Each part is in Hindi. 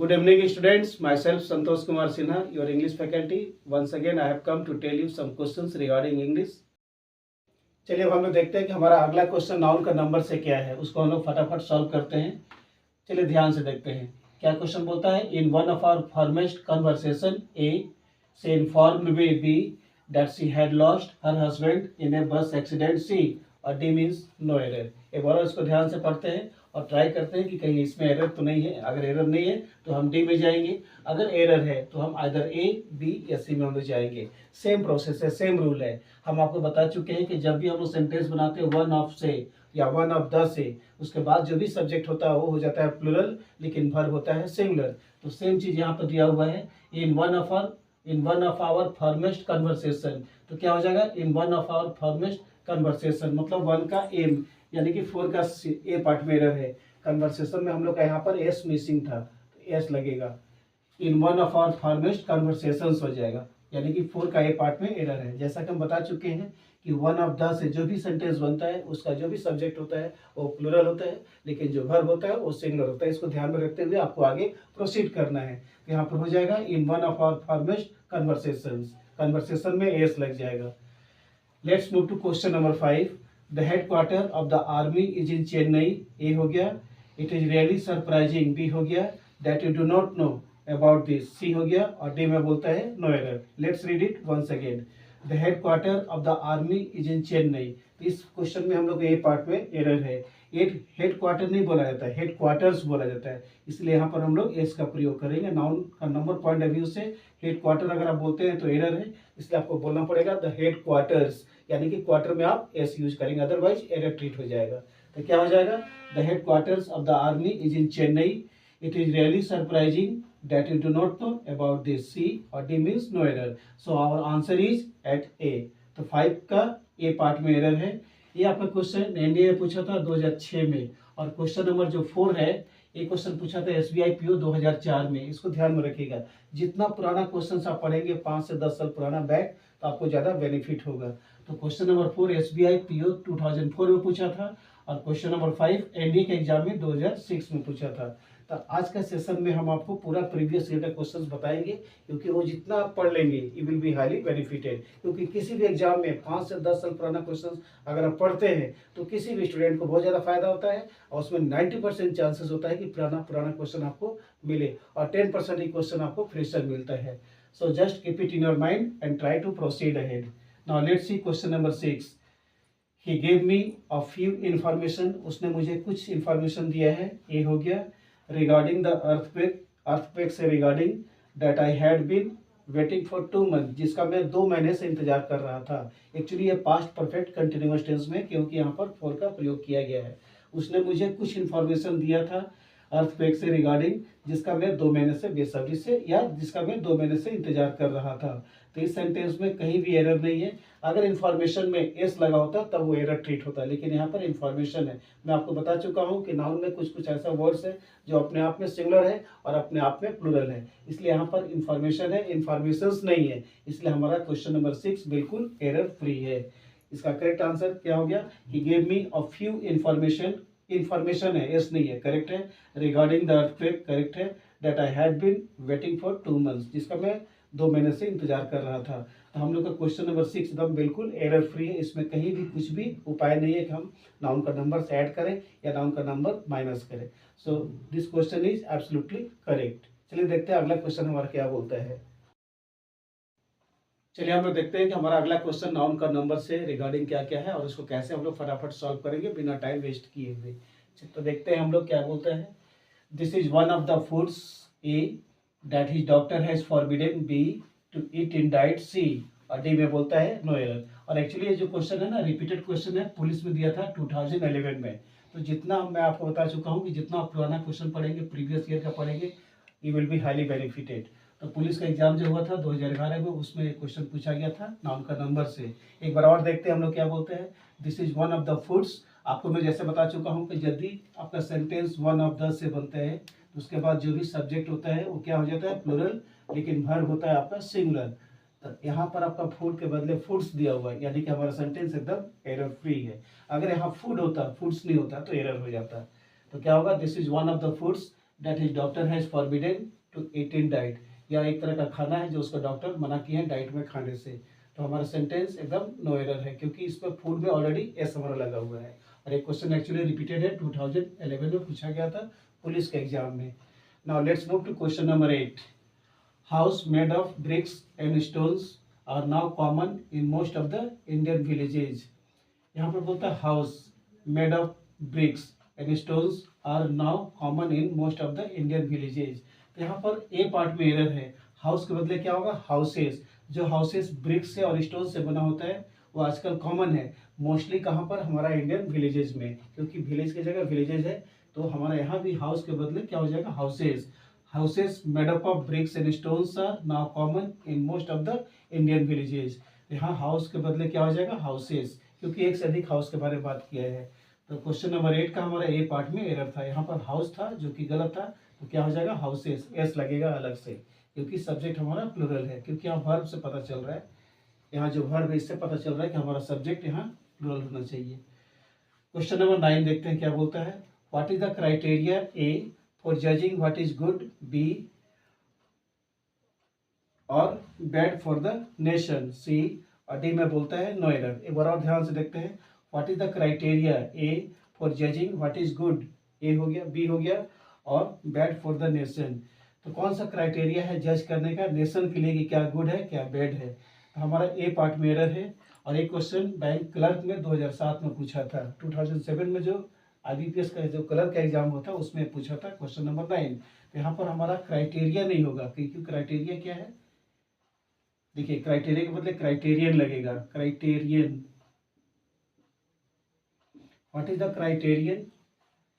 Good evening, students. Myself Santosh Kumar Sinha, your English faculty. Once again, I have come to tell you some questions regarding English. चलिए अब हम लोग देखते हैं कि हमारा अगला क्वेश्चन नाउन का नंबर से क्या है, उसको हम लोग फटाफट सॉल्व करते हैं। चलिए ध्यान से देखते हैं क्या क्वेश्चन बोलता है। In one of our foremost conversation A she informed we B that she had lost her husband in a bus accident सी और डी मीन्स नो एरर। एक बार इसको ध्यान से पढ़ते हैं और ट्राई करते हैं कि कहीं इसमें एरर तो नहीं है। अगर एरर नहीं है तो हम डी में जाएंगे, अगर एरर है तो हम आइदर ए बी या सी में हम लोग जाएंगे। सेम प्रोसेस है, सेम रूल है। हम आपको बता चुके हैं कि जब भी हम लोग सेंटेंस बनाते हैं वन ऑफ से या वन ऑफ द से, उसके बाद जो भी सब्जेक्ट होता है वो हो जाता है प्लूरल, लेकिन वर्ब होता है सिंगुलर। तो सेम चीज यहाँ पर दिया हुआ है, in one of our foremost conversation. तो क्या हो जाएगा, in one of our foremost conversation, मतलब वन का एम यानी कि 4 का ए पार्ट में एरर है। कन्वर्सेशन में हम लोग का यहाँ पर एस मिसिंग था, तो एस लगेगा। In one of our foremost conversations हो जाएगा, यानी कि 4 का ए पार्ट में एरर है। जैसा कि हम बता चुके हैं कि वन ऑफ द से जो भी सेंटेंस बनता है उसका जो भी सब्जेक्ट होता है वो प्लूरल होता है, लेकिन जो वर्ब होता है वो सिंगुलर होता है। इसको ध्यान में रखते हुए आपको आगे प्रोसीड करना है। तो यहाँ पर हो जाएगा in one of our foremost conversations, conversation में एस लग जाएगा। Let's move to question number 5। The headquarter of the army is in Chennai, A हो गया। It is really surprising, B हो गया। That you do not know about this, C हो गया। और डी में बोलता है no error. Let's read it once again. The headquarter of the army is in Chennai. इस क्वेश्चन में हम लोग ए पार्ट में एरर है। हेडक्वार्टर नहीं बोला जाता है, हेडक्वार्टर्स बोला जाता है, इसलिए यहाँ पर हम लोग एस का प्रयोग करेंगे। नाउन का नंबर पॉइंट ऑफ व्यू से हेडक्वार्टर अगर आप बोलते हैं तो एरर है, इसलिए आपको बोलना पड़ेगा द हेडक्वार्टर्स, यानी कि क्वार्टर में आप एस यूज करेंगे, अदरवाइज एरर ट्रीट हो जाएगा। तो क्या हो जाएगा, the headquarters of the army is in Chennai. It is really surprising that you do not know about this, C और D means no error, so our answer is at A। तो 5 का A पार्ट में एरर है। ये आपका क्वेश्चन एनडीए में पूछा था 2006 में, और क्वेश्चन नंबर जो 4 है ये क्वेश्चन पूछा था एसबीआई पीओ 2004 में। इसको ध्यान में रखिएगा, जितना पुराना क्वेश्चन आप पढ़ेंगे 5 से 10 साल पुराना बैक, तो आपको ज़्यादा बेनिफिट होगा। तो क्वेश्चन नंबर 4 एसबीआई पीओ 2004 में पूछा था, और क्वेश्चन नंबर 5 एनडीए के एग्जाम में 2006 में पूछा था। तो आज का सेशन में हम आपको पूरा प्रीवियस ईयर का क्वेश्चंस बताएंगे, क्योंकि वो जितना आप पढ़ लेंगे you will be highly benefited. क्योंकि किसी भी एग्जाम में 5 से 10 साल पुराना क्वेश्चंस अगर आप पढ़ते हैं तो किसी भी स्टूडेंट को बहुत ज़्यादा फायदा होता है, और उसमें 90% चांसेस होता है कि पुराना क्वेश्चन आपको मिले, और 10% ही क्वेश्चन आपको फ्रेशर मिलता है। So just keep it in your mind and try to proceed ahead. Now let's see question number 6। He gave me a few information, उसने मुझे कुछ इन्फॉर्मेशन दिया है। ये हो गया। रिगार्डिंग द अर्थक्वेक से regarding that I had been waiting for 2 month, जिसका मैं 2 महीने से इंतजार कर रहा था। एक्चुअली ये पास्ट परफेक्ट कंटिन्यूअस टेंस में, क्योंकि यहाँ पर फॉर का प्रयोग किया गया है। उसने मुझे कुछ इन्फॉर्मेशन दिया था अर्थक्वेक से रिगार्डिंग, जिसका मैं 2 महीने से बेसब्री से, या जिसका मैं 2 महीने से इंतजार कर रहा था। तो इस सेंटेंस में कहीं भी एरर नहीं है। अगर इन्फॉर्मेशन में एस लगा होता तब वो एरर ट्रीट होता, लेकिन यहाँ पर इन्फॉर्मेशन है। मैं आपको बता चुका हूँ कि नाउन में कुछ ऐसा वर्ड्स है जो अपने आप में सिंगुलर है और अपने आप में प्लूरल है, इसलिए यहाँ पर इन्फॉर्मेशन है, इन्फॉर्मेशंस नहीं है। इसलिए हमारा क्वेश्चन नंबर 6 बिल्कुल एरर फ्री है। इसका करेक्ट आंसर क्या हो गया, he gave me a few information है, एस नहीं है, करेक्ट है। रिगार्डिंग द अर्थक्वेक करेक्ट है। That I had been waiting for 2 months, जिसका मैं 2 महीने से इंतजार कर रहा था। तो हम लोग का क्वेश्चन नंबर 6 एकदम बिल्कुल एरर फ्री है। इसमें कहीं भी कुछ भी उपाय नहीं है कि हम नाउन का नंबर से ऐड करें या नाउन का नंबर माइनस करें। So this question is absolutely correct. चलिए देखते हैं अगला क्वेश्चन हमारा क्या बोलता है। चलिए हम लोग देखते हैं कि हमारा अगला क्वेश्चन नाउन का नंबर से रिगार्डिंग क्या क्या है, और इसको कैसे हम लोग फटाफट सॉल्व करेंगे बिना टाइम वेस्ट किए हुए। तो देखते हैं हम लोग क्या बोलते हैं। This is one of the foods A that his doctor has forbidden B to eat in diet, C और डी में बोलता है नो एरर। और एक्चुअली ये जो क्वेश्चन है ना, रिपीटेड क्वेश्चन है, पुलिस में दिया था 2011 में। तो जितना मैं आपको बता चुका हूँ कि जितना आप पुराना क्वेश्चन पढ़ेंगे, प्रीवियस ईयर का पढ़ेंगे, you will be highly benefited. तो पुलिस का एग्जाम जो हुआ था 2011 में, उसमें क्वेश्चन पूछा गया था नाउन का नंबर से। एक बार और देखते हैं हम लोग क्या बोलते हैं। This is one of the foods. आपको मैं जैसे बता चुका हूँ कि यदि आपका सेंटेंस वन ऑफ द से बनता है तो उसके बाद जो भी सब्जेक्ट होता है वो क्या हो जाता है, प्लूरल, लेकिन वर्ब होता है आपका सिंगुलर। तो यहाँ पर आपका फूड के बदले फूड्स दिया हुआ है, यानी कि हमारा सेंटेंस एकदम एरर फ्री है। अगर यहाँ फूड होता, फूड्स नहीं होता तो एरर हो जाता। तो क्या होगा, this is one of the foods that his doctor has forbidden to eat in diet, या एक तरह का खाना है जो उसका डॉक्टर मना किए हैं डाइट में खाने से। तो हमारा सेंटेंस एकदम नो एरर है, क्योंकि इस पर फूड में ऑलरेडी एस हमारा लगा हुआ है। और एक क्वेश्चन एक्चुअली रिपीटेड है, 2011 में पूछा गया था पुलिस के एग्जाम में। Now let's move to question number 8। House made of bricks and stones are now common in most of the Indian villages. यहाँ पर बोलता है house made of bricks and stones are now common in most of the Indian villages. तो यहाँ पर ए पार्ट में एरर है, हाउस के बदले क्या होगा हाउसेस। जो हाउसेस ब्रिक्स से और स्टोन से बना होता है वो आजकल कॉमन है मोस्टली कहाँ पर, हमारा इंडियन विलेजेस में, क्योंकि विलेज की जगह विलेजेस है। तो हमारा यहाँ भी हाउस के बदले क्या हो जाएगा houses. Houses made up of bricks and stones are now common in most of the Indian villages. यहाँ हाउस के बदले क्या हो जाएगा हाउसेस, क्योंकि एक से अधिक हाउस के बारे में बात किया है। तो क्वेश्चन नंबर 8 का हमारा ए पार्ट में एरर था, यहाँ पर हाउस था जो कि गलत था। तो क्या हो जाएगा हाउसेस, एस लगेगा अलग से, क्योंकि सब्जेक्ट हमारा प्लूरल है, क्योंकि यहाँ वर्ब से पता चल रहा है, यहाँ जो वर्ब है इससे पता चल रहा है कि हमारा सब्जेक्ट यहाँ प्लूरल होना चाहिए। क्वेश्चन नंबर 9 देखते हैं क्या बोलता है। What is the criteria A for judging what is good, B और bad for the nation, C और डी में बोलता है नो एरर। एक बार और ध्यान से देखते हैं। What is the criteria A for judging what is good, A हो गया, बी हो गया और बैड फॉर द नेशन। तो कौन सा क्राइटेरिया है जज करने का नेशन के लिए कि क्या गुड है क्या बैड है। तो हमारा ए पार्ट में एरर है। और एक क्वेश्चन बैंक क्लर्क में 2007 में पूछा था, 2007 में जो IBPS का जो क्लर्क का एग्जाम होता है उसमें पूछा था क्वेश्चन नंबर 9। तो यहाँ पर हमारा क्राइटेरिया नहीं होगा, क्योंकि क्राइटेरिया क्या है, देखिए क्राइटेरिया के बदले क्राइटेरियन लगेगा, criterion. What is the criterion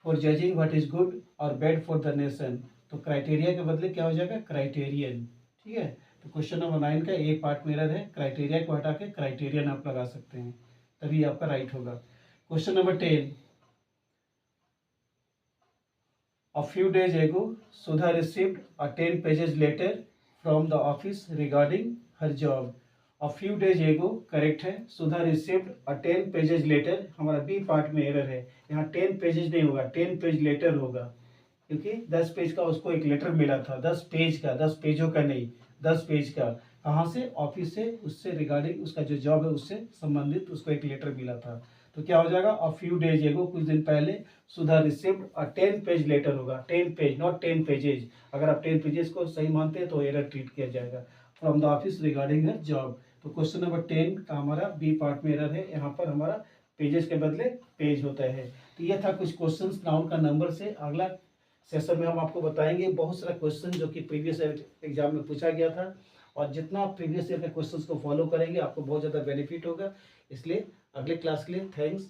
for judging what is good और बैड फॉर द नेशन। तो क्राइटेरिया के बदले क्या हो जाएगा क्राइटेरियन, ठीक है। तो क्वेश्चन नंबर 9 का ए पार्ट में एरर है, क्राइटेरिया को हटा के क्राइटेरियन आप लगा सकते हैं, तभी आपका राइट होगा। Question number 10। A few days ago, Sudha received a 10 pages letter from the office regarding her job. A few days ago correct है, Sudha received a 10 pages letter, हमारा बी पार्ट में एरर है, यहाँ 10 पेजेज नहीं होगा 10 पेज लेटर होगा, क्योंकि 10 पेज का उसको एक लेटर मिला था, 10 पेज का, 10 पेजों का नहीं, 10 पेज का। कहाँ से, ऑफिस से, उससे रिगार्डिंग उसका जो जॉब है उससे संबंधित उसको एक लेटर मिला था। तो क्या हो जाएगा अ फ्यू डेज एगो, कुछ दिन पहले सुधा रिसीव्ड अ 10 पेज लेटर होगा, 10 पेज नॉट 10 पेजेज। अगर आप 10 पेजेस को सही मानते हैं तो एरर ट्रीट किया जाएगा, from the office regarding her job. तो क्वेश्चन नंबर 10 का हमारा बी पार्ट में एरर है, यहाँ पर हमारा पेजेस के बदले पेज होता है। तो ये था कुछ क्वेश्चन नाउन का नंबर से। अगला सेशन में हम आपको बताएंगे बहुत सारा क्वेश्चन जो कि प्रीवियस एग्जाम में पूछा गया था, और जितना आप प्रीवियस ईयर के क्वेश्चंस को फॉलो करेंगे आपको बहुत ज़्यादा बेनिफिट होगा। इसलिए अगले क्लास के लिए थैंक्स।